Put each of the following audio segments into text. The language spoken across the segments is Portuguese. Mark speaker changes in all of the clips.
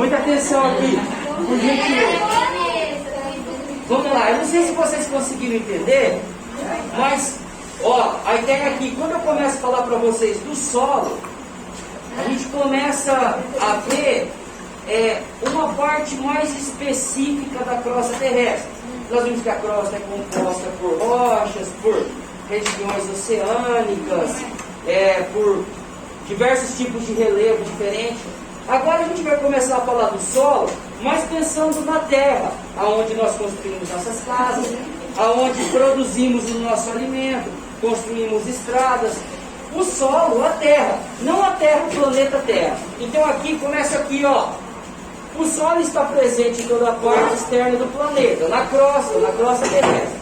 Speaker 1: Muita atenção aqui, por gentileza. Vamos lá, eu não sei se vocês conseguiram entender, mas, ó, a ideia aqui, quando eu começo a falar para vocês do solo, a gente começa a ver uma parte mais específica da crosta terrestre. Nós vimos que a crosta é composta por rochas, por regiões oceânicas, por diversos tipos de relevo diferentes. Agora a gente vai começar a falar do solo, mas pensando na terra, aonde nós construímos nossas casas, aonde produzimos o nosso alimento, construímos estradas. O solo, a terra, não a terra, o planeta Terra. Então aqui, começa aqui, ó. O solo está presente em toda a parte externa do planeta, na crosta terrestre.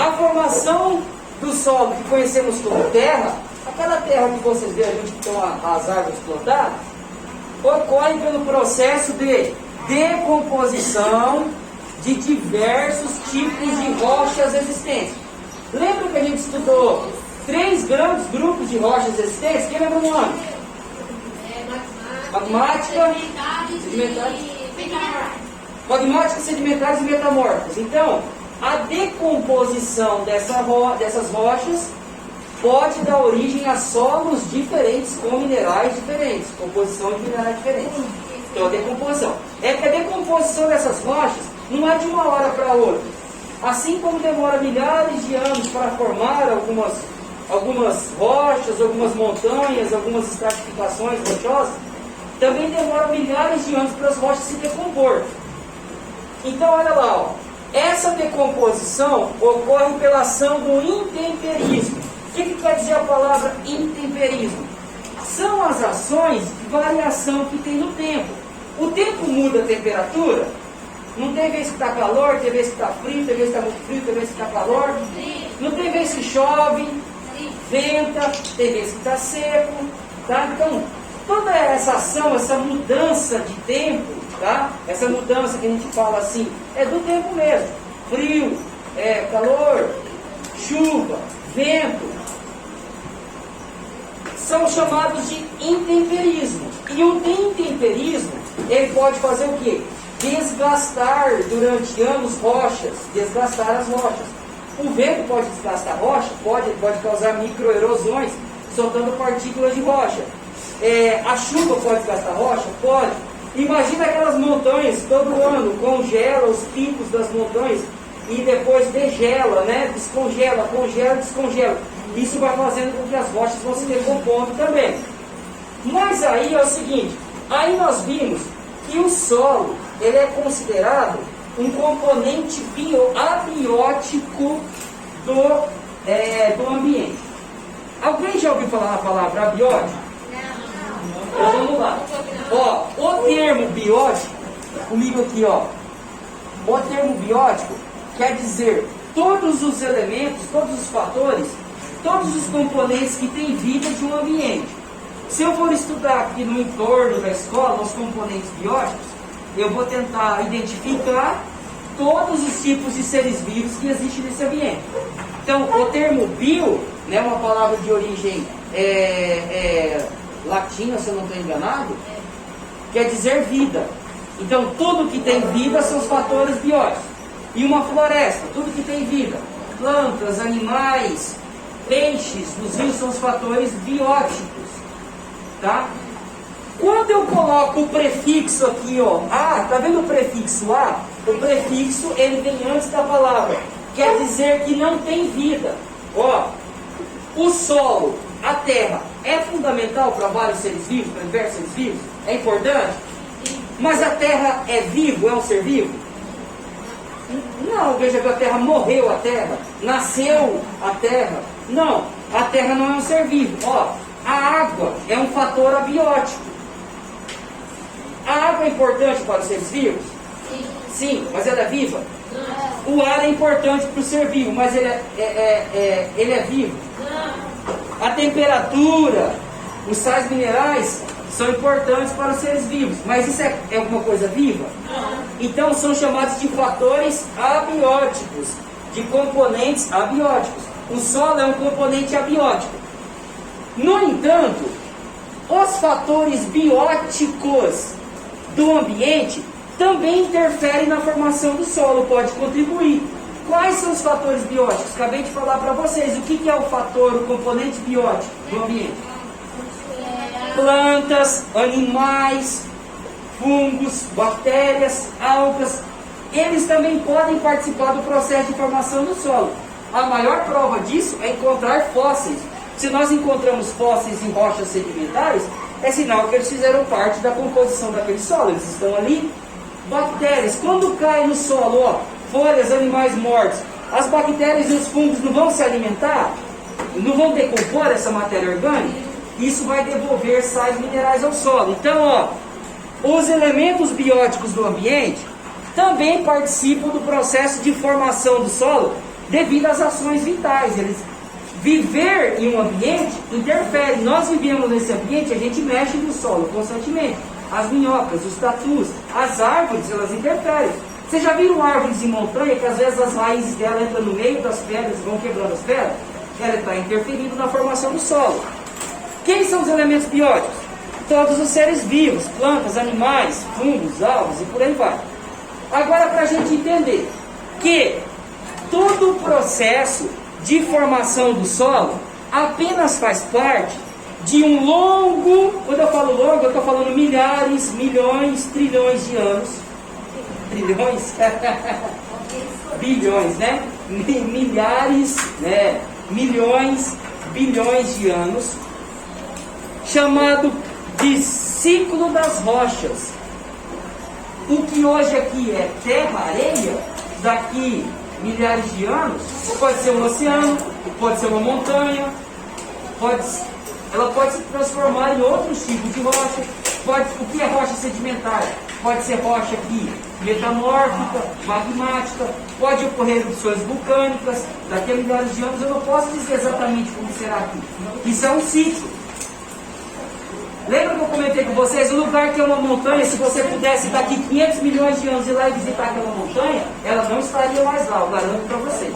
Speaker 1: A formação do solo que conhecemos como terra, aquela terra que vocês veem ali que estão as árvores plantadas, ocorre pelo processo de decomposição de diversos tipos de rochas existentes. Lembra que a gente estudou 3 grandes grupos de rochas existentes? Quem lembra o nome? Magmática, sedimentares e metamórficas. Então, a decomposição dessas rochas pode dar origem a solos diferentes com minerais diferentes, composição de minerais diferentes. Então, a decomposição. É que a decomposição dessas rochas não é de uma hora para outra. Assim como demora milhares de anos para formar algumas rochas, algumas montanhas, algumas estratificações rochosas, também demora milhares de anos para as rochas se decompor. Então, olha lá, ó. Essa decomposição ocorre pela ação do intemperismo. O que quer dizer a palavra intemperismo? São as ações de variação que tem no tempo. O tempo muda a temperatura. Não tem vez que está calor, tem vez que está frio, tem vez que está muito frio, tem vez que está calor. Não tem vez que chove, venta, tem vez que está seco. Tá? Então, toda essa ação, essa mudança de tempo, tá? Essa mudança que a gente fala assim, é do tempo mesmo. Frio, calor, chuva, vento, são chamados de intemperismo. E o intemperismo, ele pode fazer o quê? Desgastar durante anos rochas, desgastar as rochas. O vento pode desgastar a rocha, pode causar microerosões, soltando partículas de rocha. A chuva pode desgastar a rocha? Pode. Imagina aquelas montanhas, todo ano congela os picos das montanhas e depois degela, né? Descongela, congela, descongela. Isso vai fazendo com que as rochas vão se decompondo também. Mas aí é o seguinte, aí nós vimos que o solo, ele é considerado um componente abiótico do ambiente. Alguém já ouviu falar na palavra abiótico? Então vamos lá. Ó, o termo biótico, comigo aqui, ó. O termo biótico quer dizer todos os elementos, todos os fatores, todos os componentes que têm vida de um ambiente. Se eu for estudar aqui no entorno da escola os componentes bióticos, eu vou tentar identificar todos os tipos de seres vivos que existem nesse ambiente. Então, o termo bio, né, uma palavra de origem latina, se eu não estou enganado, quer dizer vida. Então, tudo que tem vida são os fatores bióticos. E uma floresta, tudo que tem vida, plantas, animais, peixes, nos rios são os fatores bióticos. Tá? Quando eu coloco o prefixo aqui, ó, A, tá vendo o prefixo A? O prefixo, ele vem antes da palavra. Quer dizer que não tem vida. Ó, o solo, a terra, é fundamental para vários seres vivos, para diversos seres vivos? É importante? Mas a terra é vivo, é um ser vivo? Não, veja que a terra morreu, a terra nasceu, a terra. Não, a terra não é um ser vivo. Ó, a água é um fator abiótico. A água é importante para os seres vivos? Sim, mas ela é viva? Não. O ar é importante para o ser vivo, mas ele é vivo? Não. A temperatura, os sais minerais são importantes para os seres vivos, mas isso é alguma coisa viva? Não. Então são chamados de fatores abióticos, de componentes abióticos. O solo é um componente abiótico. No entanto, os fatores bióticos do ambiente também interferem na formação do solo, pode contribuir. Quais são os fatores bióticos? Acabei de falar para vocês. O que é o fator, o componente biótico do ambiente? Plantas, animais, fungos, bactérias, algas. Eles também podem participar do processo de formação do solo. A maior prova disso é encontrar fósseis. Se nós encontramos fósseis em rochas sedimentares, é sinal que eles fizeram parte da composição daquele solo. Eles estão ali. Bactérias, quando cai no solo, ó, folhas, animais mortos, as bactérias e os fungos não vão se alimentar? Não vão decompor essa matéria orgânica? Isso vai devolver sais minerais ao solo. Então, ó, os elementos bióticos do ambiente também participam do processo de formação do solo devido às ações vitais. Eles viver em um ambiente interfere. Nós vivemos nesse ambiente, a gente mexe no solo constantemente. As minhocas, os tatus, as árvores, elas interferem. Vocês já viram árvores em montanha que às vezes as raízes dela entram no meio das pedras e vão quebrando as pedras? Ela está interferindo na formação do solo. Quem são os elementos bióticos? Todos os seres vivos, plantas, animais, fungos, algas e por aí vai. Agora, para a gente entender que todo o processo de formação do solo apenas faz parte de um longo, quando eu falo longo, eu estou falando milhares, milhões, trilhões de anos. Trilhões? Bilhões, né? Milhares, né? Milhões, bilhões de anos, chamado de ciclo das rochas. O que hoje aqui é terra, areia, daqui milhares de anos, pode ser um oceano, pode ser uma montanha, ela pode se transformar em outros tipos de rocha. O que é rocha sedimentar? Pode ser rocha aqui metamórfica, magmática, pode ocorrer erupções vulcânicas. Daqui a milhares de anos eu não posso dizer exatamente como será aqui. Isso é um ciclo. Lembra que eu comentei com vocês, o lugar que é uma montanha, se você pudesse daqui 500 milhões de anos ir lá e visitar aquela montanha, ela não estaria mais lá, eu garanto para vocês.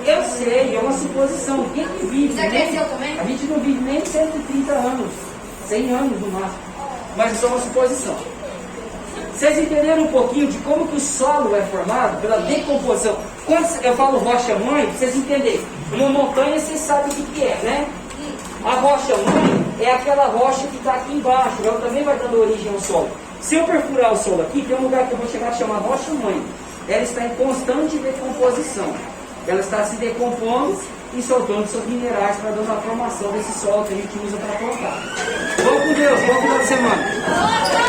Speaker 1: Eu sei, é uma suposição. Quem que vive?
Speaker 2: Já cresceu também?
Speaker 1: A gente não vive nem 130 anos, 100 anos no máximo. Mas isso é uma suposição. Vocês entenderam um pouquinho de como que o solo é formado pela decomposição? Quando eu falo rocha-mãe, vocês entenderem. Uma montanha, vocês sabem o que é, né? A rocha-mãe é aquela rocha que está aqui embaixo, ela também vai dando origem ao solo. Se eu perfurar o solo aqui, tem um lugar que eu vou chegar a chamar rocha-mãe. Ela está em constante decomposição. Ela está se decompondo e soltando seus minerais para dar a formação desse solo que a gente usa para plantar. Vamos com Deus, bom final de semana.